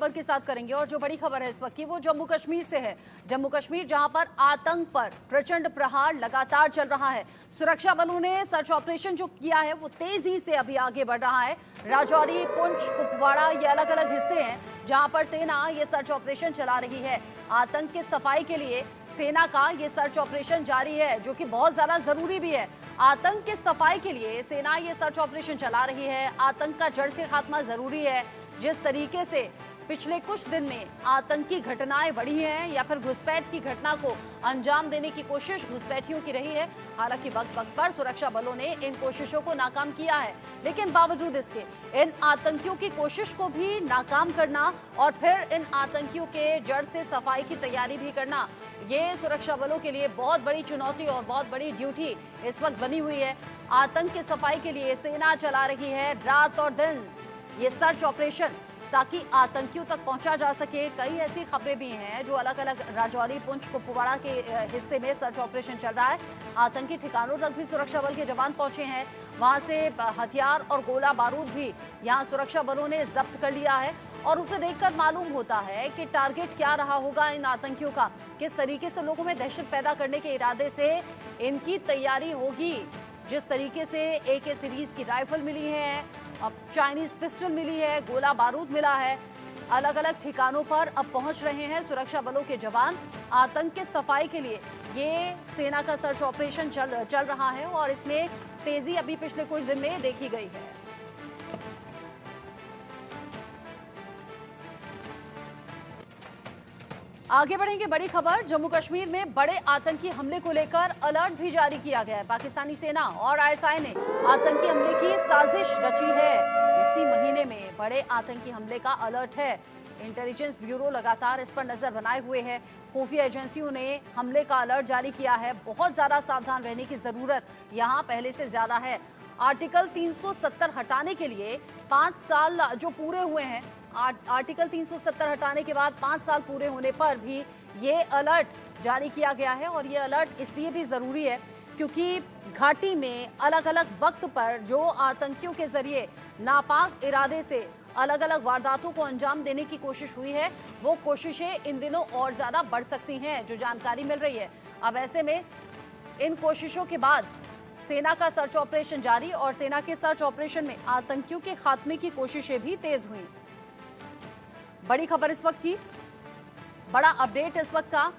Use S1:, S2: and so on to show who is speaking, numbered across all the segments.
S1: संपर्क के साथ करेंगे। और जो बड़ी खबर है इस वक्त की वो जम्मू कश्मीर से है। जम्मू कश्मीर जहां पर आतंक पर प्रचंड प्रहार लगातार चल रहा है। सुरक्षा बलों ने सर्च ऑपरेशन जो किया है वो तेजी से अभी आगे बढ़ रहा है। राजौरी, पुंछ, कुपवाड़ा ये अलग अलग हिस्से हैं जहां पर सेना ये सर्च ऑपरेशन चला रही है। आतंक की सफाई के लिए सेना का ये सर्च ऑपरेशन जारी है, जो कि बहुत ज्यादा जरूरी भी है। आतंक की सफाई के लिए सेना ये सर्च ऑपरेशन चला रही है। आतंक का जड़ से खात्मा जरूरी है। जिस तरीके से पिछले कुछ दिन में आतंकी घटनाएं बढ़ी हैं या फिर घुसपैठ की घटना को अंजाम देने की कोशिश घुसपैठियों की रही है। हालांकि वक्त वक्त पर सुरक्षा बलों ने इन कोशिशों को नाकाम किया है, लेकिन बावजूद इसके इन आतंकियों की कोशिश को भी नाकाम करना और फिर इन आतंकियों के जड़ से सफाई की तैयारी भी करना, ये सुरक्षा बलों के लिए बहुत बड़ी चुनौती और बहुत बड़ी ड्यूटी इस वक्त बनी हुई है। आतंक की सफाई के लिए सेना चला रही है रात और दिन ये सर्च ऑपरेशन, ताकि आतंकियों तक पहुंचा जा सके। कई ऐसी खबरें भी हैं जो अलग अलग राजौरी, पुंछ, कुपवाड़ा के हिस्से में सर्च ऑपरेशन चल रहा है। आतंकी ठिकानों तक भी सुरक्षा बल के जवान पहुंचे हैं। वहां से हथियार और गोला बारूद भी यहां सुरक्षा बलों ने जब्त कर लिया है। और उसे देखकर मालूम होता है कि टारगेट क्या रहा होगा इन आतंकियों का, किस तरीके से लोगों में दहशत पैदा करने के इरादे से इनकी तैयारी होगी। जिस तरीके से AK सीरीज की राइफल मिली है, अब चाइनीज पिस्टल मिली है, गोला बारूद मिला है, अलग अलग ठिकानों पर अब पहुंच रहे हैं सुरक्षा बलों के जवान। आतंक के सफाई के लिए ये सेना का सर्च ऑपरेशन चल रहा है और इसमें तेजी अभी पिछले कुछ दिन में देखी गई है। आगे बढ़ेंगे, बड़ी खबर। जम्मू कश्मीर में बड़े आतंकी हमले को लेकर अलर्ट भी जारी किया गया है। पाकिस्तानी सेना और ISI ने आतंकी हमले की साजिश रची है। इसी महीने में बड़े आतंकी हमले का अलर्ट है। इंटेलिजेंस ब्यूरो लगातार इस पर नजर बनाए हुए है। खुफिया एजेंसियों ने हमले का अलर्ट जारी किया है। बहुत ज्यादा सावधान रहने की जरूरत यहां पहले से ज्यादा है। आर्टिकल 370 हटाने के लिए 5 साल जो पूरे हुए हैं, आर्टिकल 370 हटाने के बाद 5 साल पूरे होने पर भी ये अलर्ट जारी किया गया है। और ये अलर्ट इसलिए भी ज़रूरी है क्योंकि घाटी में अलग अलग वक्त पर जो आतंकियों के जरिए नापाक इरादे से अलग अलग वारदातों को अंजाम देने की कोशिश हुई है, वो कोशिशें इन दिनों और ज़्यादा बढ़ सकती हैं, जो जानकारी मिल रही है। अब ऐसे में इन कोशिशों के बाद सेना का सर्च ऑपरेशन जारी, और सेना के सर्च ऑपरेशन में आतंकियों के खात्मे की कोशिशें भी तेज हुई। बड़ी खबर इस वक्त की, बड़ा अपडेट इस वक्त का।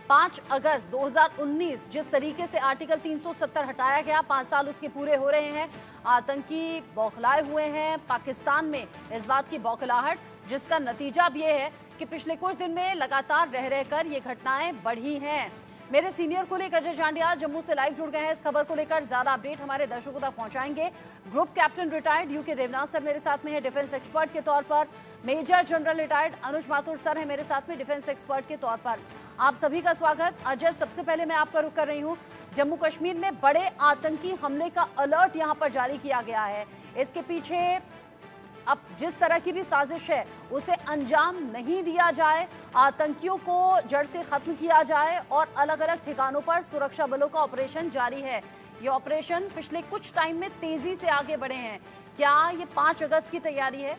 S1: 5 अगस्त 2019 जिस तरीके से आर्टिकल 370 हटाया गया, 5 साल उसके पूरे हो रहे हैं। आतंकी बौखलाए हुए हैं। पाकिस्तान में इस बात की बौखलाहट, जिसका नतीजा अब ये है कि पिछले कुछ दिन में लगातार रह रहकर ये घटनाएं बढ़ी हैं। मेरे सीनियर कुलीग अजय जांडिया जम्मू से लाइव जुड़ गए हैं। इस खबर को लेकर ज्यादा अपडेट हमारे दर्शकों तक पहुंचाएंगे। Group captain retired UK Devnath sir मेरे साथ में है डिफेंस एक्सपर्ट के तौर पर। Major general retired Anuj Mathur sir है मेरे साथ में डिफेंस एक्सपर्ट के तौर पर। आप सभी का स्वागत। अजय, सबसे पहले मैं आपका रुख कर रही हूँ। जम्मू कश्मीर में बड़े आतंकी हमले का अलर्ट यहाँ पर जारी किया गया है। इसके पीछे अब जिस तरह की भी साजिश है उसे अंजाम नहीं दिया जाए, आतंकियों को जड़ से खत्म किया जाए, और अलग अलग ठिकानों पर सुरक्षा बलों का ऑपरेशन जारी है। ये ऑपरेशन पिछले कुछ टाइम में तेजी से आगे बढ़े हैं। क्या ये 5 अगस्त की तैयारी है?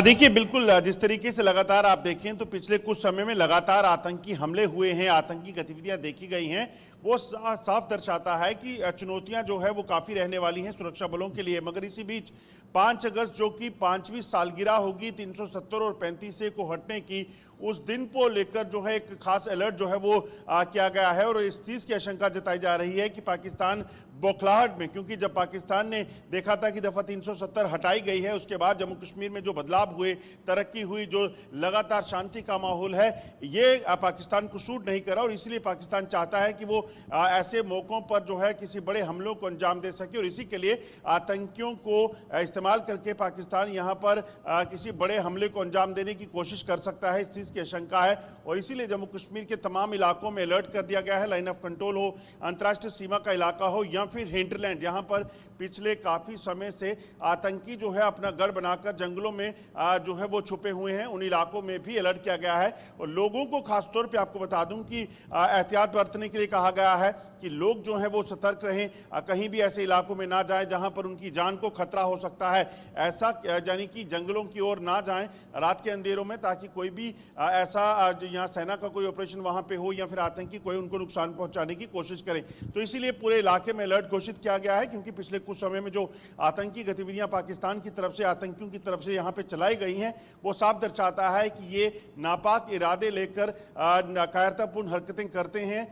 S2: देखिए, बिल्कुल जिस तरीके से लगातार आप देखें तो पिछले कुछ समय में लगातार आतंकी हमले हुए हैं, आतंकी गतिविधियां देखी गई हैं, वो साफ दर्शाता है कि चुनौतियां जो है वो काफी रहने वाली हैं सुरक्षा बलों के लिए। मगर इसी बीच 5 अगस्त जो कि 5वीं सालगिरह होगी 370 और 35A को हटने की, उस दिन को लेकर जो है एक खास अलर्ट जो है वो किया गया है। और इस चीज की आशंका जताई जा रही है कि पाकिस्तान बौखलाहट में, क्योंकि जब पाकिस्तान ने देखा था कि दफा 370 हटाई गई है, उसके बाद जम्मू कश्मीर में जो बदलाव हुए, तरक्की हुई, जो लगातार शांति का माहौल है, ये पाकिस्तान को सूट नहीं करा। और इसलिए पाकिस्तान चाहता है कि वो ऐसे मौकों पर जो है किसी बड़े हमलों को अंजाम दे सके। और इसी के लिए आतंकियों को इस्तेमाल करके पाकिस्तान यहाँ पर किसी बड़े हमले को अंजाम देने की कोशिश कर सकता है, इस चीज की आशंका है। और इसीलिए जम्मू कश्मीर के तमाम इलाकों में अलर्ट कर दिया गया है। लाइन ऑफ कंट्रोल हो, अंतर्राष्ट्रीय सीमा का इलाका हो, या फिर हिंटरलैंड, यहाँ पर पिछले काफी समय से आतंकी जो है अपना गढ़ बनाकर जंगलों में जो है वो छुपे हुए हैं, उन इलाकों में भी अलर्ट किया गया है। और लोगों को खासतौर पे आपको बता दूं कि एहतियात बरतने के लिए कहा गया गया है कि लोग जो हैं वो सतर्क रहें, कहीं भी ऐसे इलाकों में ना जाएं जहां पर उनकी जान को खतरा हो सकता है। ऐसा यानी कि जंगलों की ओर ना जाएं रात के अंधेरों में, ताकि कोई भी ऐसा यहाँ सेना का कोई ऑपरेशन वहां पे हो या फिर आतंकी कोई उनको नुकसान पहुंचाने की कोशिश करें। तो इसीलिए पूरे इलाके में अलर्ट घोषित किया गया है, क्योंकि पिछले कुछ समय में जो आतंकी गतिविधियां पाकिस्तान की तरफ से, आतंकियों की तरफ से यहाँ पे चलाई गई हैं, वो साफ दर्शाता है कि ये नापाक इरादे लेकर कायरतापूर्ण हरकतें करते हैं,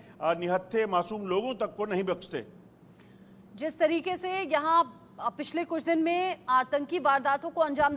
S2: निहत्थे मासूम लोगों तक को नहीं बख्शते।
S1: जिस तरीके से यहाँ पिछले कुछ दिन में आतंकी वारदातों को अंजाम